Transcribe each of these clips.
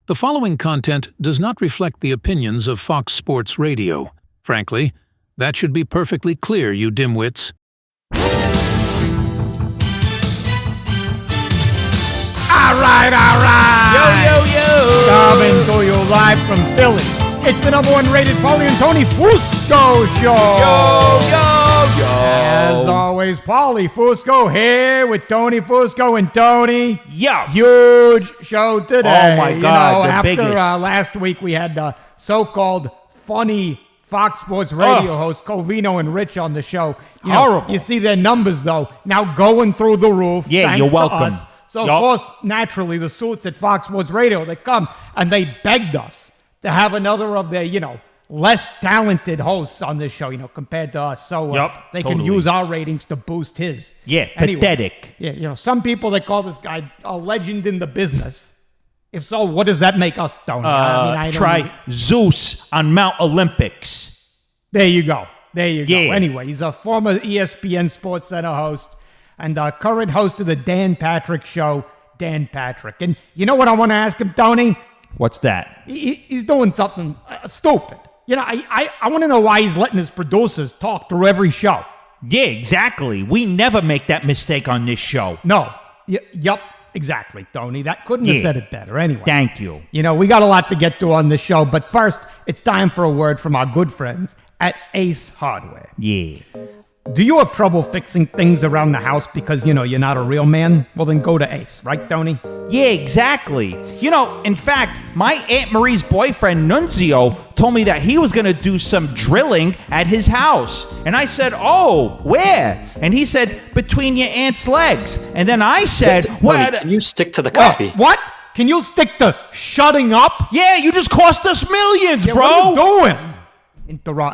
The following content does not reflect the opinions of Fox Sports Radio. Frankly, that should be perfectly clear, you dimwits. All right. Yo. Coming to you live from Philly. It's the number one rated Paulie Tony Fusco Show. Yo. As always, Paulie Fusco here with Tony Fusco and Tony. Yo. Huge show today. Oh, my God, the after, biggest. Last week, we had the so-called funny Fox Sports Radio hosts, Covino and Rich, on the show. Horrible. You see their numbers, though, now going through the roof. Yeah, thanks you're to welcome. us. So, of course, naturally, the suits at Fox Sports Radio, they come and they begged us to have another of their, less talented hosts on this show, compared to us. So they can use our ratings to boost his. Yeah, Anyway, pathetic. Yeah, some people, they call this guy a legend in the business. If so, what does that make us, Tony? I don't Try know. Zeus on Mount Olympics. There you go. Yeah. Anyway, he's a former ESPN Sports Center host and current host of the Dan Patrick Show, Dan Patrick. And you know what I want to ask him, Tony? What's that? He's doing something stupid. I want to know why he's letting his producers talk through every show. Yeah, exactly. We never make that mistake on this show. No. Yup. Exactly, Tony. That couldn't have said it better. Anyway. Thank you. We got a lot to get to on this show, but first, it's time for a word from our good friends at Ace Hardware. Yeah. Do you have trouble fixing things around the house because, you're not a real man? Well, then go to Ace, right, Tony? Yeah, exactly. In fact, my Aunt Marie's boyfriend, Nunzio, told me that he was going to do some drilling at his house. And I said, oh, where? And he said, between your aunt's legs. And then I said, what? Can you stick to the copy? What? Can you stick to shutting up? Yeah, you just cost us millions, bro. What are you doing?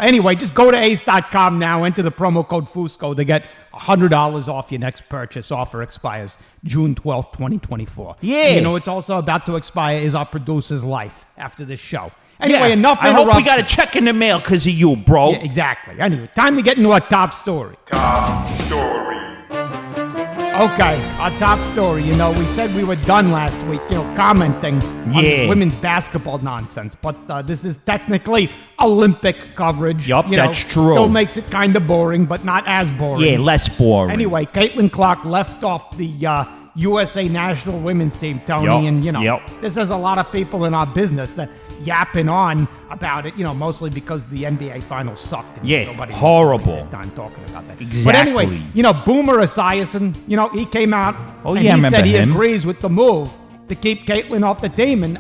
Anyway, just go to ace.com now, enter the promo code Fusco to get $100 off your next purchase. Offer expires June 12th, 2024. Yeah. And it's also about to expire is our producer's life after this show. Anyway, enough I hope we got a check in the mail because of you, bro. Yeah, exactly. Anyway, time to get into our top story. Top story. Okay, our top story. We said we were done last week, commenting on this women's basketball nonsense. But this is technically Olympic coverage. Yup, that's true. Still makes it kind of boring, but not as boring. Yeah, less boring. Anyway, Caitlin Clark left off the USA national women's team, Tony. This has a lot of people in our business that yapping on about it, mostly because the NBA finals sucked. And nobody horrible. Time talking about that. Exactly. But anyway, Boomer Esiason, he came out and I he remember said he him. agrees with the move to keep Caitlin off the team. And,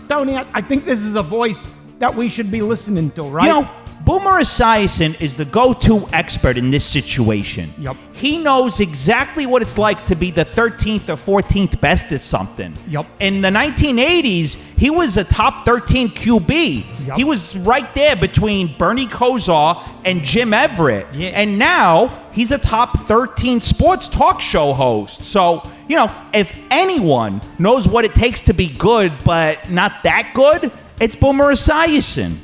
Tony, I think this is a voice that we should be listening to, right? Boomer Esiason is the go-to expert in this situation. Yep. He knows exactly what it's like to be the 13th or 14th best at something. Yep. In the 1980s, he was a top 13 QB. Yep. He was right there between Bernie Kosar and Jim Everett. Yeah. And now he's a top 13 sports talk show host. So, if anyone knows what it takes to be good but not that good, it's Boomer Esiason.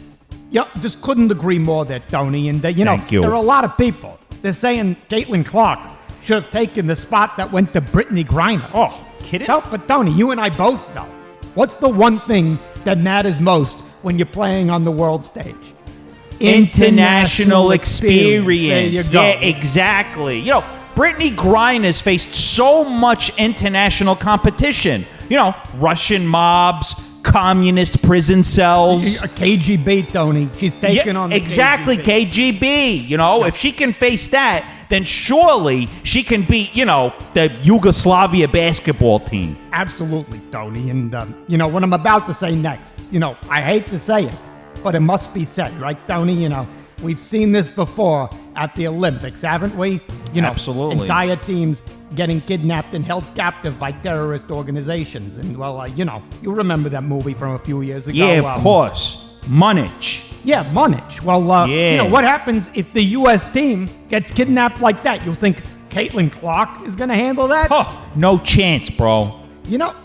Yep, just couldn't agree more there, Tony. And, Thank you. There are a lot of people. They're saying Caitlin Clark should have taken the spot that went to Brittany Griner. Oh, kidding? No, but, Tony, you and I both know. What's the one thing that matters most when you're playing on the world stage? International experience. There you go. Yeah, exactly. Brittany Griner's faced so much international competition. Russian mobs, communist prison cells. A KGB, Tony. She's taking on the exactly, KGB. If she can face that, then surely she can beat, the Yugoslavia basketball team. Absolutely, Tony. And, what I'm about to say next, I hate to say it, but it must be said, right, Tony? We've seen this before at the Olympics, haven't we? Absolutely. Entire teams getting kidnapped and held captive by terrorist organizations. And, you remember that movie from a few years ago. Yeah, of course. Munich. Yeah, Munich. Well, what happens if the U.S. team gets kidnapped like that? You think Caitlin Clark is going to handle that? Huh, no chance, bro.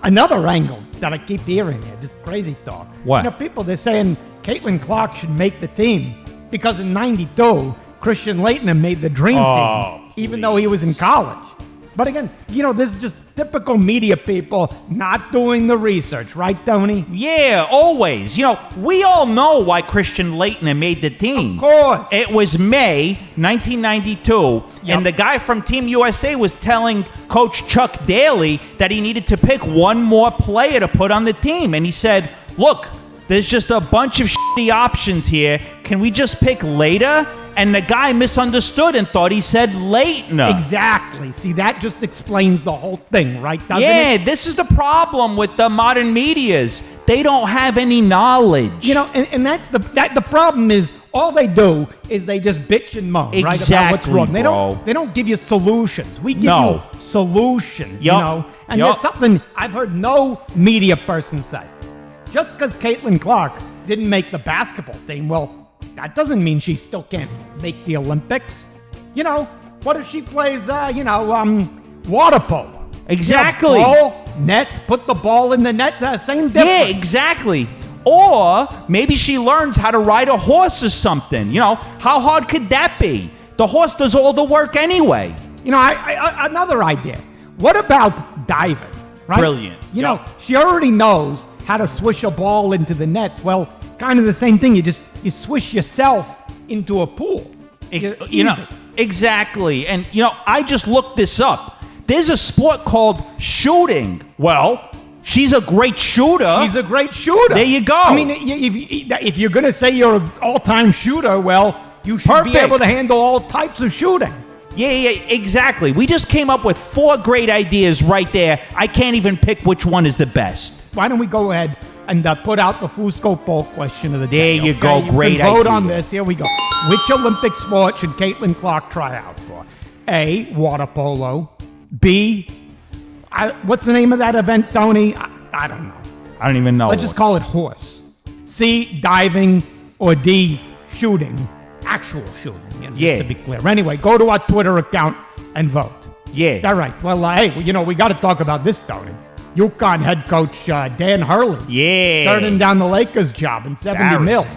Another angle that I keep hearing here, just crazy talk. What? People, they're saying Caitlin Clark should make the team because in '92, Christian Laettner made the dream team, even though he was in college. But again, this is just typical media people not doing the research, right, Tony? Yeah, always. We all know why Christian Laettner made the team. Of course. It was May 1992, and the guy from Team USA was telling Coach Chuck Daly that he needed to pick one more player to put on the team. And he said, look, there's just a bunch of shitty options here. Can we just pick later? And the guy misunderstood and thought he said Laettner. Exactly. See, that just explains the whole thing, right? Doesn't it? This is the problem with the modern medias. They don't have any knowledge. And that's the problem is all they do is they just bitch and moan, right? About what's wrong. They don't give you solutions. We give you solutions, And that's something I've heard no media person say. Just because Caitlin Clark didn't make the basketball team, well, that doesn't mean she still can't make the Olympics. What if she plays, water polo? Exactly. Ball, net, put the ball in the net, same difference. Yeah, exactly. Or maybe she learns how to ride a horse or something. How hard could that be? The horse does all the work anyway. Another idea. What about diving? Right? Brilliant. She already knows how to swish a ball into the net. Well, kind of the same thing. You swish yourself into a pool. Exactly. And I just looked this up. There's a sport called shooting. Well, she's a great shooter. She's a great shooter. There you go. I mean, if you're going to say you're an all-time shooter, well, you should be able to handle all types of shooting. Yeah, exactly. We just came up with 4 great ideas right there. I can't even pick which one is the best. Why don't we go ahead and put out the Fusco poll question of the day? There you go. Great idea. Vote on this. Here we go. Which Olympic sport should Caitlin Clark try out for? A, water polo. B, what's the name of that event, Tony? I don't know. I don't even know. Let's just call it horse. C, diving. Or D, shooting. Actual shooting. Just to be clear. Anyway, go to our Twitter account and vote. Yeah. All right. Well, hey, we got to talk about this, Tony. UConn head coach Dan Hurley. Yeah. Turning down the Lakers job in $70 million.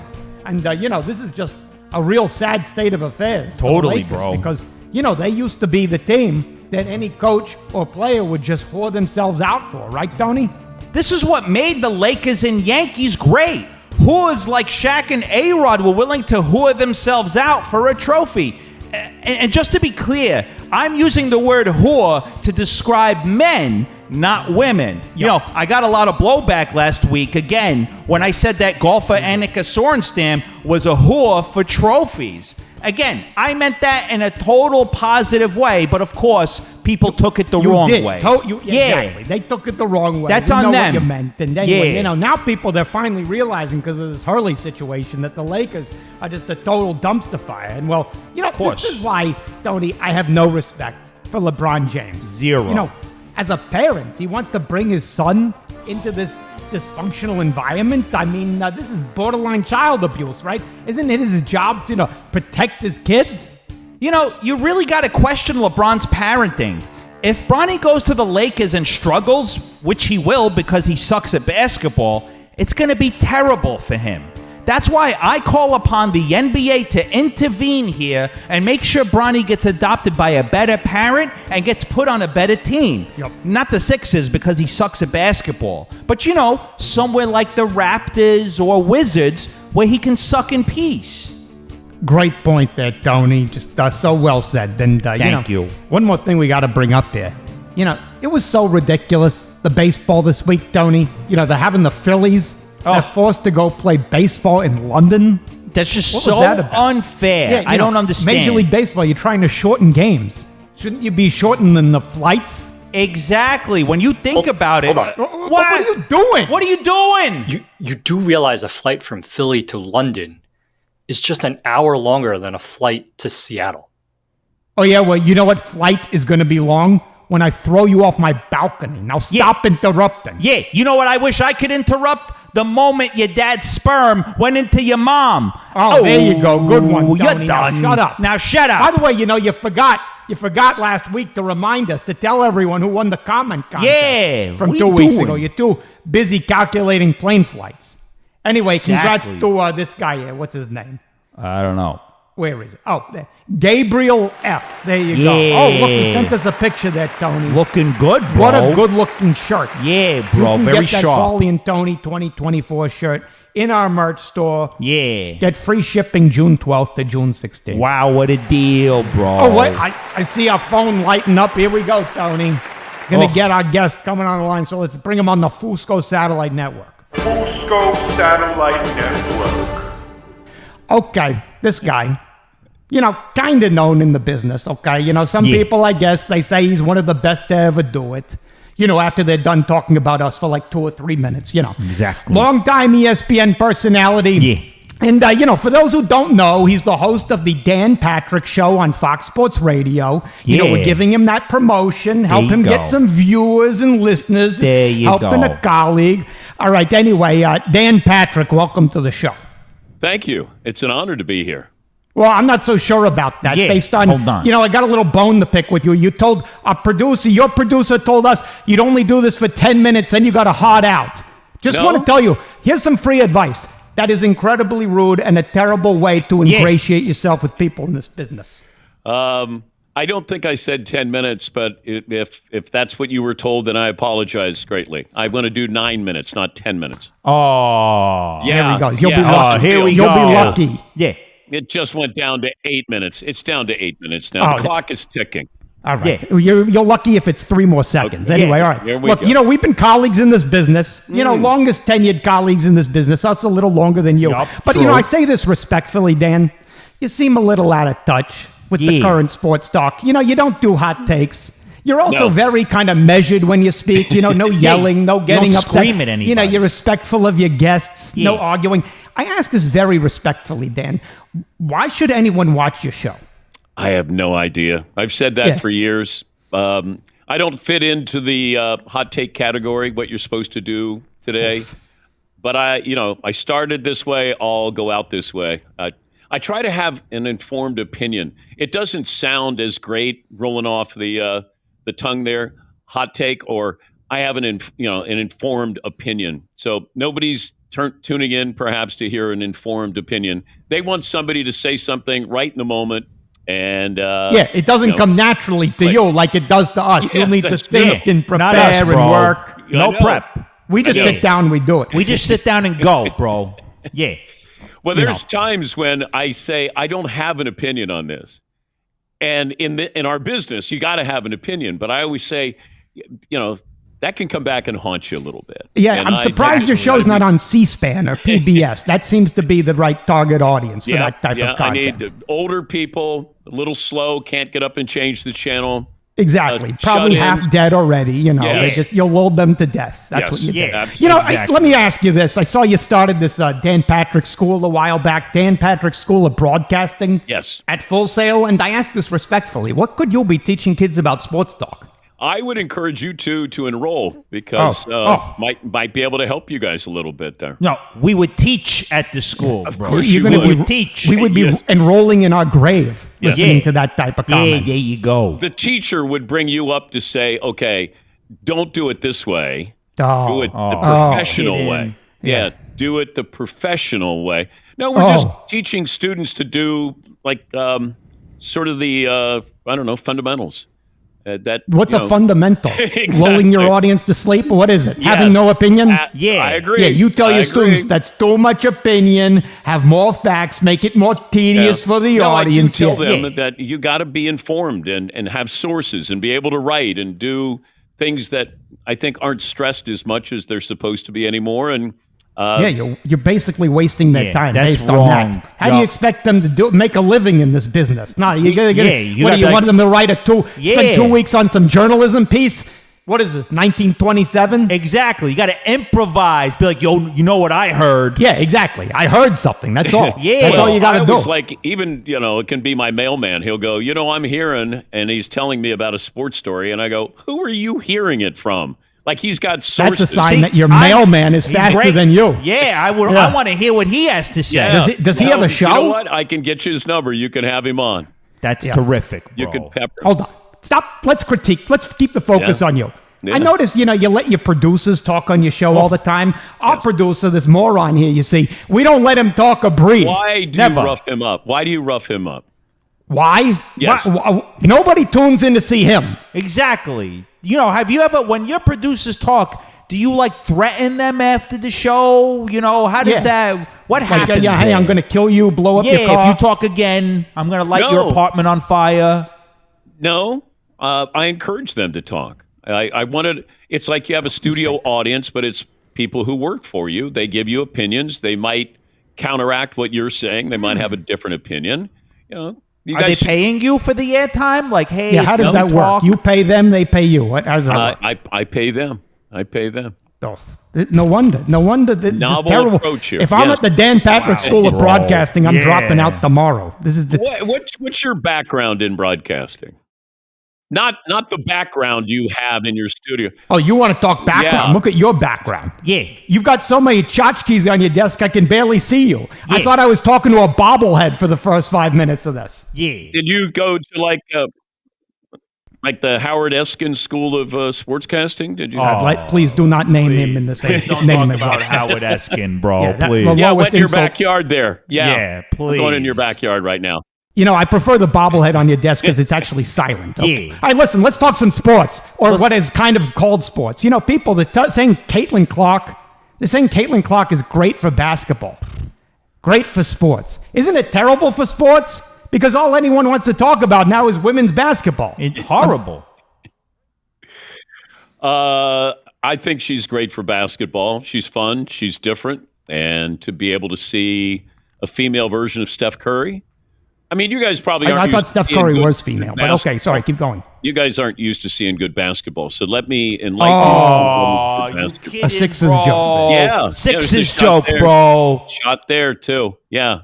And, this is just a real sad state of affairs. Totally, Lakers, bro. Because, they used to be the team that any coach or player would just whore themselves out for. Right, Tony? This is what made the Lakers and Yankees great. Whores like Shaq and A-Rod were willing to whore themselves out for a trophy. And just to be clear, I'm using the word whore to describe men, not women. I got a lot of blowback last week, again, when I said that golfer Annika Sorenstam was a whore for trophies. Again, I meant that in a total positive way, but of course, people took it the wrong way. Exactly. They took it the wrong way. That's on them. What you meant. And then, now they're finally realizing because of this Hurley situation that the Lakers are just a total dumpster fire. And well, this is why, Tony, I have no respect for LeBron James. Zero. As a parent, he wants to bring his son into this dysfunctional environment. I mean, this is borderline child abuse, right? Isn't it his job to protect his kids? You really got to question LeBron's parenting. If Bronny goes to the Lakers and struggles, which he will because he sucks at basketball, it's going to be terrible for him. That's why I call upon the NBA to intervene here and make sure Bronny gets adopted by a better parent and gets put on a better team. Yep. Not the Sixers because he sucks at basketball, but somewhere like the Raptors or Wizards where he can suck in peace. Great point there, Tony. Just so well said. And Thank you. One more thing we got to bring up here. It was so ridiculous, the baseball this week, Tony. They're having the Phillies. They're forced to go play baseball in London. That's just so unfair. I don't understand. Major League Baseball, you're trying to shorten games. Shouldn't you be shortening the flights? Exactly. When you think about it. What are you doing? What are you doing? You do realize a flight from Philly to London is just an hour longer than a flight to Seattle. Oh, yeah? Well, you know what flight is going to be long? When I throw you off my balcony. Now stop interrupting. Yeah, you know what I wish I could interrupt? The moment your dad's sperm went into your mom. Oh, there you go. Good one, Tony. You're done. Now, shut up. Now shut up. By the way, you forgot last week to remind us to tell everyone who won the comment contest from 2 weeks ago. You're too busy calculating plane flights. Anyway, congrats to this guy here. What's his name? I don't know. where is it? Oh, there. Gabriel F. There you go. Oh, look, he sent us a picture there, Tony. Looking good, bro. What a good-looking shirt. Yeah, bro. You can Very get that sharp. Paulie and Tony 2024 shirt in our merch store. Yeah. Get free shipping June 12th to June 16th. Wow, what a deal, bro. Oh, wait. I see our phone lighting up. Here we go, Tony. Going to get our guest coming on the line, so let's bring him on the Fusco Satellite Network. Fusco Satellite Network. Okay, this guy, kind of known in the business, okay? Some people, I guess, they say he's one of the best to ever do it. After they're done talking about us for like 2 or 3 minutes, Exactly. Long-time ESPN personality. Yeah. And, for those who don't know, he's the host of the Dan Patrick Show on Fox Sports Radio. We're giving him that promotion, help him get some viewers and listeners, helping a colleague. All right, anyway, Dan Patrick, welcome to the show. Thank you. It's an honor to be here. Well, I'm not so sure about that. Yeah, based on, hold on. I got a little bone to pick with you. You told your producer told us you'd only do this for 10 minutes, then you got to hard out. Just want to tell you, here's some free advice. That is incredibly rude and a terrible way to ingratiate yourself with people in this business. I don't think I said 10 minutes, but if that's what you were told, then I apologize greatly. I'm going to do 9 minutes, not 10 minutes. Oh. Here we go. You'll be Yeah. lucky. Here we You'll go. be lucky. Yeah. It just went down to 8 minutes. It's down to 8 minutes now. Oh, The clock is ticking. All right. You're lucky if it's 3 more seconds. Okay. Anyway, all right. Here we Look, go. we've been colleagues in this business. Longest tenured colleagues in this business. Us a little longer than you. Yup, But, true. I say this respectfully, Dan. You seem a little out of touch with the current sports talk. You don't do hot takes. You're also No. very kind of measured when you speak. No yelling, no getting don't upset. scream at anybody. You're respectful of your guests. No Yeah. arguing. I ask this very respectfully, Dan. Why should anyone watch your show? I have no idea. I've said that for years. I don't fit into the hot take category, what you're supposed to do today. But I started this way. I'll go out this way. I try to have an informed opinion. It doesn't sound as great rolling off the tongue there, hot take, or I have an informed opinion. So nobody's tuning in perhaps to hear an informed opinion. They want somebody to say something right in the moment. And it doesn't come naturally to you like it does to us. You'll need to that's think true. and Not prepare us, and bro. work. I No know. prep. We just I know. sit down, we do it. We just sit down and go, bro. Yeah. Well, there's times when I say I don't have an opinion on this, and in our business, you got to have an opinion. But I always say, that can come back and haunt you a little bit. Yeah, And I'm surprised your show's not on C-SPAN or PBS. That seems to be the right target audience for that type of content. I need older people, a little slow, can't get up and change the channel. Exactly. shut Probably in. half dead already. Yes. You'll lull them to death. That's Yes. what you do. Yeah, absolutely. Let me ask you this. I saw you started this Dan Patrick School a while back. Dan Patrick School of Broadcasting. Yes. At Full Sail. And I ask this respectfully. What could you be teaching kids about sports talk? I would encourage you to enroll because might be able to help you guys a little bit there. No, we would teach at the school, bro. course We you would teach. We would be Yes. enrolling in our grave listening Yeah. to that type of Yeah, comment. there you go. The teacher would bring you up to say, okay, don't do it this way. Do it the professional Get way. in. Yeah, do it the professional way. No, we're just teaching students to do like sort of the fundamentals. What's a fundamental? Exactly. Lulling your audience to sleep? What is it? Having no opinion? Yeah. I agree. Yeah, you tell I your agree. students that's too much opinion, have more facts, make it more tedious for the audience. I do tell them Yeah. that you got to be informed and have sources and be able to write and do things that I think aren't stressed as much as they're supposed to be anymore. And you're basically wasting their Yeah, time that's based on wrong. that. How do you expect them to make a living in this business? No, you gotta you what gotta do you be want like- them to write spend 2 weeks on some journalism piece? What is this, 1927? Exactly. You got to improvise. Be like, yo, you know what I heard? Yeah, exactly. I heard something. That's all. Yeah. That's all you got I to do. always like, even, it can be my mailman. He'll go, I'm hearing, and he's telling me about a sports story. And I go, who are you hearing it from? Like he's got sources. That's a sign See, that your I'm- mailman is he's faster great. than you. Yeah, I Yeah. want to hear what he has to say. Yeah. Does he have a show? You know what? I can get you his number. You can have him on. That's terrific, bro. You can pepper. Hold on. Stop. Let's critique. Let's keep the focus Yeah. on you. I notice, you let your producers talk on your show all the time. Our producer, this moron here, you see, we don't let him talk or breathe. Why do you rough him up? Why do you rough him up? Why? Yes. Nobody tunes in to see him. Exactly. Have you ever, when your producers talk, do you threaten them after the show? How does that, what happens? Hey, I'm going to kill you, blow up your car. If you talk again, I'm going to light your apartment on fire. No, I encourage them to talk. It's like you have a studio audience, but it's people who work for you. They give you opinions. They might counteract what you're saying. They might have a different opinion. Are they paying you for the airtime? Hey, how does that work? You pay them, they pay you. How's that work? I pay them. I pay them. Oh, no wonder. Novel terrible approach here. If I'm at the Dan Patrick School of Broadcasting, I'm dropping out tomorrow. This is what's your background in broadcasting? Not the background you have in your studio. Oh, you want to talk background? Yeah. Look at your background. Yeah. You've got so many tchotchkes on your desk, I can barely see you. Yeah. I thought I was talking to a bobblehead for the first 5 minutes of this. Yeah. Did you go to like the Howard Eskin School of Sportscasting? Did you? Please do not name him in the same name as about Howard Eskin, bro. Please. I went in your backyard there. Yeah, please. I'm going in your backyard right now. I prefer the bobblehead on your desk because it's actually silent. Okay. Yeah. All right, listen, let's talk some sports, or what is kind of called sports. People that saying Caitlin Clark, they're saying Caitlin Clark is great for basketball, great for sports. Isn't it terrible for sports? Because all anyone wants to talk about now is women's basketball. It's horrible. I think she's great for basketball. She's fun. She's different. And to be able to see a female version of Steph Curry. I mean, you guys probably aren't I thought Steph Curry was female, but okay, sorry, keep going. You guys aren't used to seeing good basketball, so let me enlighten you. You a Sixers joke. Yeah. Sixers joke, bro. Shot there, too. Yeah.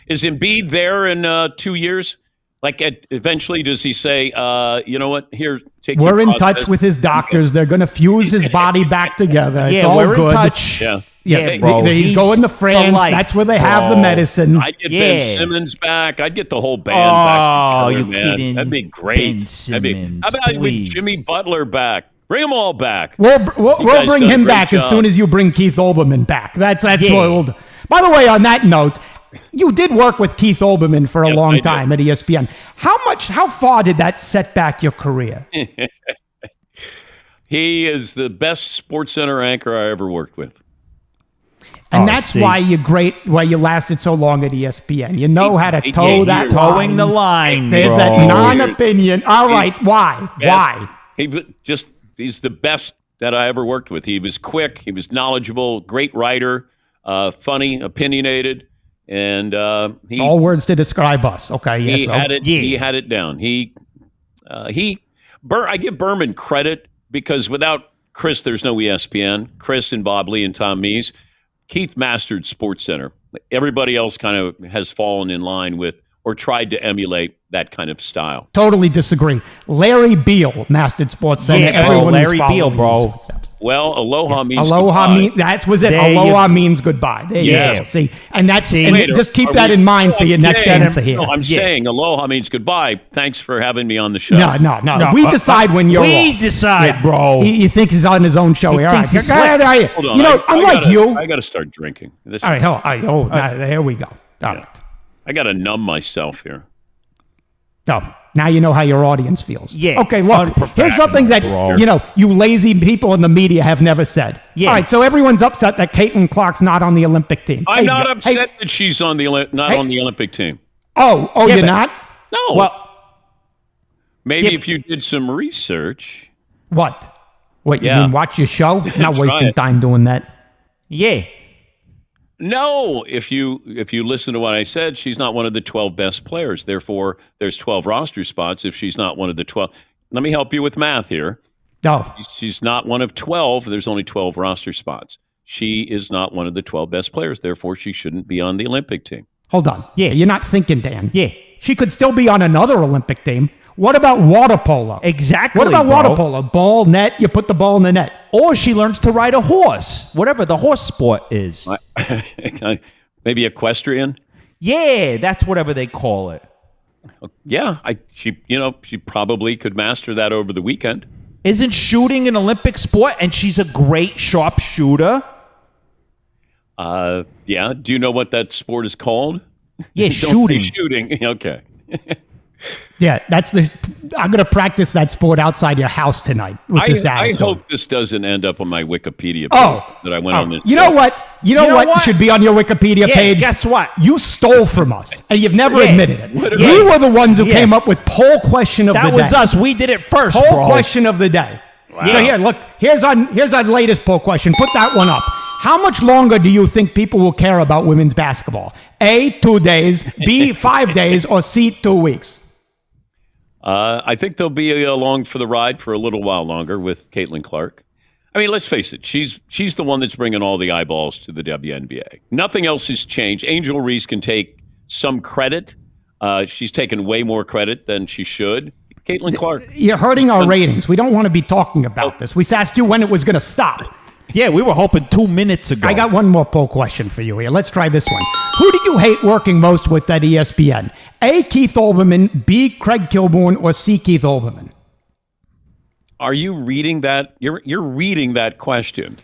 Is Embiid there in 2 years? Eventually, does he say, you know what, here, take We're in touch with his doctors. They're going to fuse his body back together. It's all we're good. in touch. Yeah, bro. He's going to France. That's where they have the medicine. I'd get Ben Simmons back. I'd get the whole band back. Oh, you man. kidding? That'd be great. Ben Simmons, how about please. Jimmy Butler back? Bring them all back. We'll bring him back as soon as you bring Keith Olbermann back. That's old. By the way, on that note, you did work with Keith Olbermann for a long time at ESPN. How far did that set back your career? He is the best SportsCenter anchor I ever worked with. And that's why you're great, why you lasted so long at ESPN. You know how to toe that line. Towing the line, There's bro. that non-opinion. All right, why? Yes. Why? He's the best that I ever worked with. He was quick. He was knowledgeable, great writer, funny, opinionated. And all words to describe us. Okay, yes. He had it down. I give Berman credit because without Chris, there's no ESPN. Chris and Bob Lee and Tom Mees. Keith mastered SportsCenter. Everybody else kind of has fallen in line with or tried to emulate that kind of style. Totally disagree. Larry Beal mastered SportsCenter. Yeah, everyone Larry Beal, bro. Well, aloha means aloha goodbye. That was it. Aloha means goodbye. There you go. See, and that's just keep that in mind for your next answer here. No, I'm saying aloha means goodbye. Thanks for having me on the show. No. We decide when you're We decide, bro. He thinks he's on his own show. All right. Hold on. Unlike you. I got to start drinking. All right. Here we go. All right. I got to numb myself here. So now you know how your audience feels. Yeah. Okay, look, here's something that, you lazy people in the media have never said. Yeah. All right, so everyone's upset that Caitlin Clark's not on the Olympic team. I'm not upset that she's on the on the Olympic team. You're not? No. Well, maybe if you did some research. What? You mean watch your show? Not wasting time doing that. Yeah. No, if you listen to what I said, she's not one of the 12 best players. Therefore, there's 12 roster spots if she's not one of the 12. Let me help you with math here. No. She's not one of 12. There's only 12 roster spots. She is not one of the 12 best players. Therefore, she shouldn't be on the Olympic team. Hold on. Yeah, you're not thinking, Dan. Yeah. She could still be on another Olympic team. What about water polo? Exactly. What about water polo? Ball, net, you put the ball in the net. Or she learns to ride a horse, whatever the horse sport is. Maybe equestrian? Yeah, that's whatever they call it. Yeah, she probably could master that over the weekend. Isn't shooting an Olympic sport? And she's a great sharpshooter. Yeah. Do you know what that sport is called? Yeah, Don't say shooting. Shooting. Okay. Yeah, I'm going to practice that sport outside your house tonight with this I attitude. hope this doesn't end up on my Wikipedia page that I went on this. You know what? You know what should be on your Wikipedia page? Guess what? You stole from us, and you've never admitted it. What did We I- were the ones who came up with poll question of the day. That was us. We did it first, Poll bro. question of the day. Wow. So here, look. Here's our latest poll question. Put that one up. How much longer do you think people will care about women's basketball? A, 2 days, B, 5 days, or C, 2 weeks? I think they'll be along for the ride for a little while longer with Caitlin Clark. I mean, let's face it. She's the one that's bringing all the eyeballs to the WNBA. Nothing else has changed. Angel Reese can take some credit. She's taken way more credit than she should. Caitlin Clark. You're hurting our ratings. We don't want to be talking about this. We asked you when it was going to stop. Yeah, we were hoping 2 minutes ago. I got one more poll question for you here. Let's try this one. Who do you hate working most with at ESPN? A, Keith Olbermann, B, Craig Kilborn, or C, Keith Olbermann? Are you reading that? You're reading that question.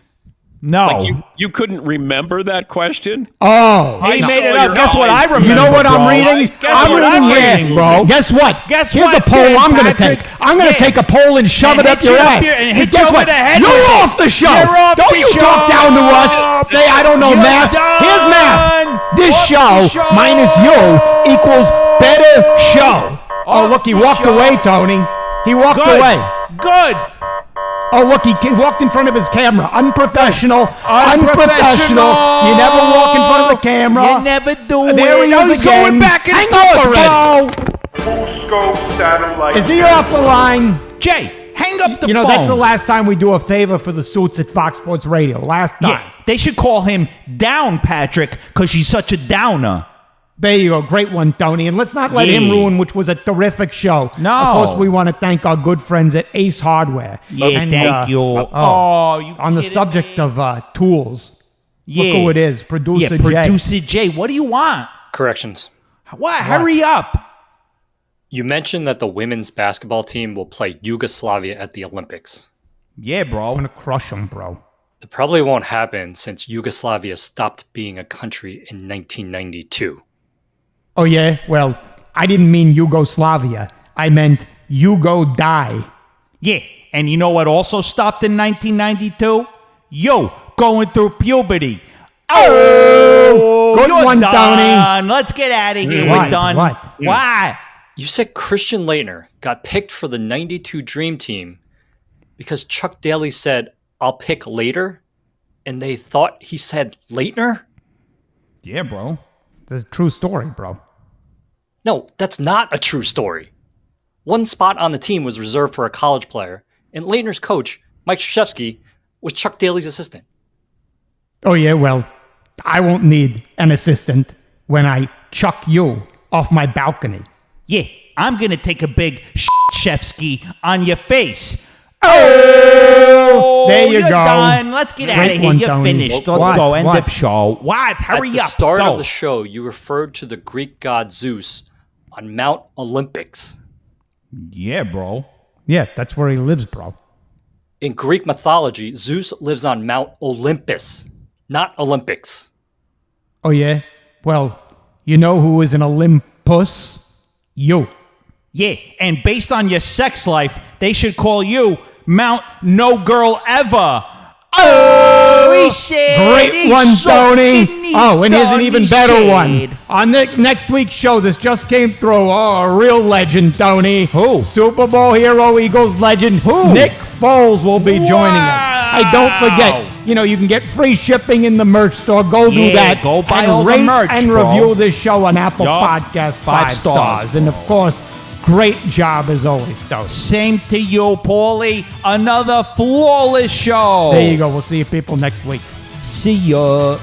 No. Like you couldn't remember that question? Oh. He I made saw it up. your Guess what I eyes. remember, You know what I'm bro? reading? Guess what I'm reading, bro? Guess what? Guess Here's what, a poll Dan I'm going to Patrick? take. I'm going to Yeah. take a poll and shove And it up hit your you up ass. here and Because hit guess you what? over the head You're with it. off the show. You're off Don't the you show. talk down to us. Say I don't know You're math. done. Here's math. This Off show the show. minus you equals better show. Oh, Off look, he the walked show. away, Tony. He walked Good. away. Good. Oh, look, he walked in front of his camera. Unprofessional. Unprofessional. You never walk in front of the camera. You never do There it. he Oh, is he's again. going back and Hang forth, up already. bro. Fusco Satellite Is he off the line? Jay, hang up the You know, phone. that's the last time we do a favor for the suits at Fox Sports Radio. Last time. Yeah, they should call him Down Patrick because she's such a downer. There you go. Great one, Tony. And let's not let him Yeah. ruin, which was a terrific show. No. Of course, we want to thank our good friends at Ace Hardware. Yeah, And, thank you. oh, Oh, you on the kidding subject me? of tools, Yeah. look who it is, Producer Jay. Producer Jay. What do you want? Corrections. What? Hurry up. You mentioned that the women's basketball team will play Yugoslavia at the Olympics. Yeah, I'm bro. going to crush him, bro. It probably won't happen since Yugoslavia stopped being a country in 1992. Oh, yeah? Well, I didn't mean Yugoslavia. I meant Yugo die. Yeah, and you know what also stopped in 1992? Yo, going through puberty. Oh, Good you're one, done. Tony. Let's get out of here. What? We're done. What? Why? You said Christian Laettner got picked for the 92 Dream Team because Chuck Daly said, "I'll pick later," and they thought he said Laettner? Yeah, bro. It's a true story, bro. No, that's not a true story. One spot on the team was reserved for a college player, and Laettner's coach, Mike Krzyzewski, was Chuck Daly's assistant. Oh, yeah? Well, I won't need an assistant when I chuck you off my balcony. Yeah, I'm going to take a big Shevsky on your face. Oh, there you you're go. done. Let's get out Great of here. one, You're Tony. finished. Let's What? go. End What? of show. What? Hurry At the up. start Go. of the show, you referred to the Greek god Zeus on Mount Olympus. Yeah, bro. Yeah, that's where he lives, bro. In Greek mythology, Zeus lives on Mount Olympus, not Olympics. Oh, yeah? Well, you know who is an Olympus? You. Yeah, and based on your sex life, they should call you Mount No Girl Ever. Oh, he said. Great he one, sucked Tony. and he's Oh, and here's an done, even he better said. one. On next week's show, this just came through. Oh, a real legend, Tony. Who? Super Bowl hero, Eagles legend. Who? Nick Foles will be joining us. Hey, don't forget, you can get free shipping in the merch store. Go do Yeah, that. go buy and all the rate merch, and bro. review this show on Apple Yup. Podcasts. 5 5 stars, stars. And, of course, great job as always, Tony. Same to you, Paulie. Another flawless show. There you go. We'll see you people next week. See ya.